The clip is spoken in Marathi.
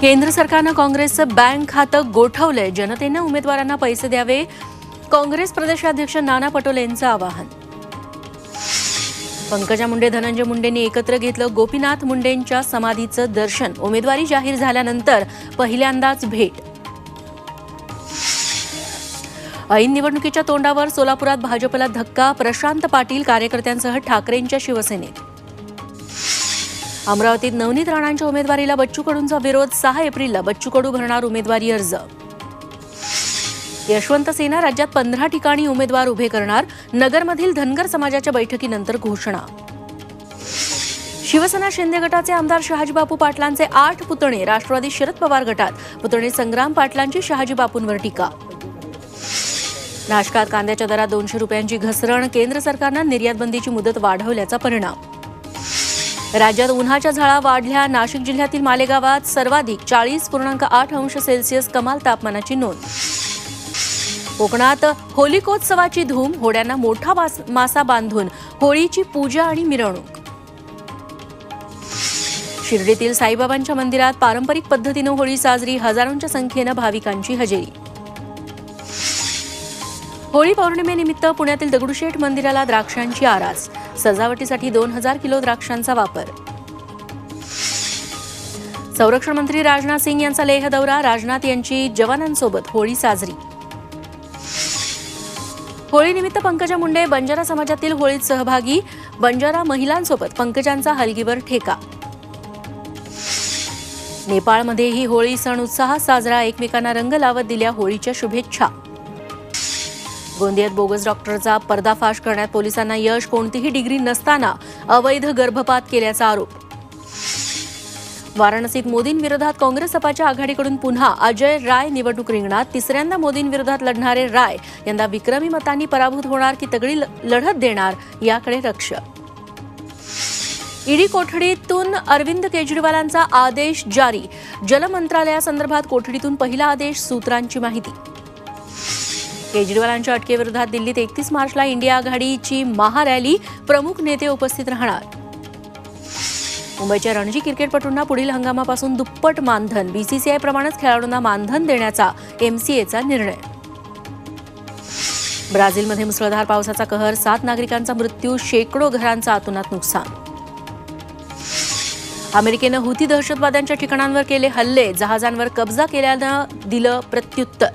केंद्र सरकारनं काँग्रेसचं बँक खातं गोठवलंय. जनतेनं उमेदवारांना पैसे द्यावे. काँग्रेस प्रदेशाध्यक्ष नाना पटोले यांचं आवाहन. पंकजा मुंडे धनंजय मुंडेंनी एकत्र घेतलं गोपीनाथ मुंडेंच्या समाधीचं दर्शन. उमेदवारी जाहीर झाल्यानंतर पहिल्यांदाच भेट. ऐन निवडणुकीच्या तोंडावर सोलापुरात भाजपला धक्का. प्रशांत पाटील कार्यकर्त्यांसह ठाकरेंच्या शिवसेनेत. अमरावतीत नवनीत राणांच्या उमेदवारीला बच्चू कडूंचा विरोध. 6 एप्रिलला बच्चू कडू भरणार उमेदवारी अर्ज. यशवंत सेना राज्यात 15 ठिकाणी उमेदवार उभे करणार. नगरमधील धनगर समाजाच्या बैठकीनंतर घोषणा. शिवसेना शिंदे गटाचे आमदार शहाजीबापू पाटलांचे 8 पुतणे. राष्ट्रवादी शरद पवार गटात पुतणे संग्राम पाटलांची शहाजीबापूंवर टीका. नाशकात कांद्याच्या दरात 200 रुपयांची घसरण. केंद्र सरकारनं निर्यात बंदीची मुदत वाढवल्याचा परिणाम. राज्यात उन्हाच्या झळा वाढल्या. नाशिक जिल्ह्यातील मालेगावात सर्वाधिक 40.8 अंश सेल्सिअस कमाल तापमानाची नोंद. कोकणात होलिकोत्सवाची धूम. होड्यांना मोठा मासा बांधून होळीची पूजा आणि मिरवणूक. शिर्डीतील साईबाबांच्या मंदिरात पारंपरिक पद्धतीनं होळी साजरी. हजारोंच्या संख्येनं भाविकांची हजेरी. होळी पौर्णिमेनिमित्त पुण्यातील दगडूशेठ मंदिराला द्राक्षांची आरास. सजावटीसाठी 2000 किलो द्राक्षांचा वापर. संरक्षण मंत्री राजनाथ सिंग यांचा लेह दौरा. राजनाथ यांची जवानांसोबत होळी साजरी. होळीनिमित्त पंकजा मुंडे बंजारा समाजातील होळीत सहभागी. बंजारा महिलांसोबत पंकजांचा हलगीवर ठेका. नेपाळमध्येही होळी सण उत्साहात साजरा. एकमेकांना रंग लावत दिल्या होळीच्या शुभेच्छा. गोंदियात बोगस डॉक्टरचा पर्दाफाश करण्यात पोलिसांना यश. कोणतीही डिग्री नसताना अवैध गर्भपात केल्याचा आरोप. वाराणसीत मोदींविरोधात काँग्रेस सपाच्या आघाडीकडून पुन्हा अजय राय निवडणूक रिंगणात. तिसऱ्यांदा मोदींविरोधात लढणारे राय यंदा विक्रमी मतांनी पराभूत होणार की तगडी लढत देणार याकडे लक्ष. ईडी कोठडीतून अरविंद केजरीवालांचा आदेश जारी. जलमंत्रालयासंदर्भात कोठडीतून पहिला आदेश. सूत्रांची माहिती. केजरीवालांच्या अटकेविरोधात दिल्लीत 31 मार्चला इंडिया आघाडीची महारॅली. प्रमुख नेते उपस्थित राहणार. मुंबईच्या रणजी क्रिकेटपटूंना पुढील हंगामापासून दुप्पट मानधन. बीसीसीआय प्रमाणेच खेळाडूंना मानधन देण्याचा एमसीएचा निर्णय. ब्राझीलमध्ये मुसळधार पावसाचा कहर. 7 नागरिकांचा मृत्यू. शेकडो घरांचं अतोनात नुकसान. अमेरिकेनं हुती दहशतवाद्यांच्या ठिकाणांवर केले हल्ले. जहाजांवर कब्जा केल्यानं दिलं प्रत्युत्तर.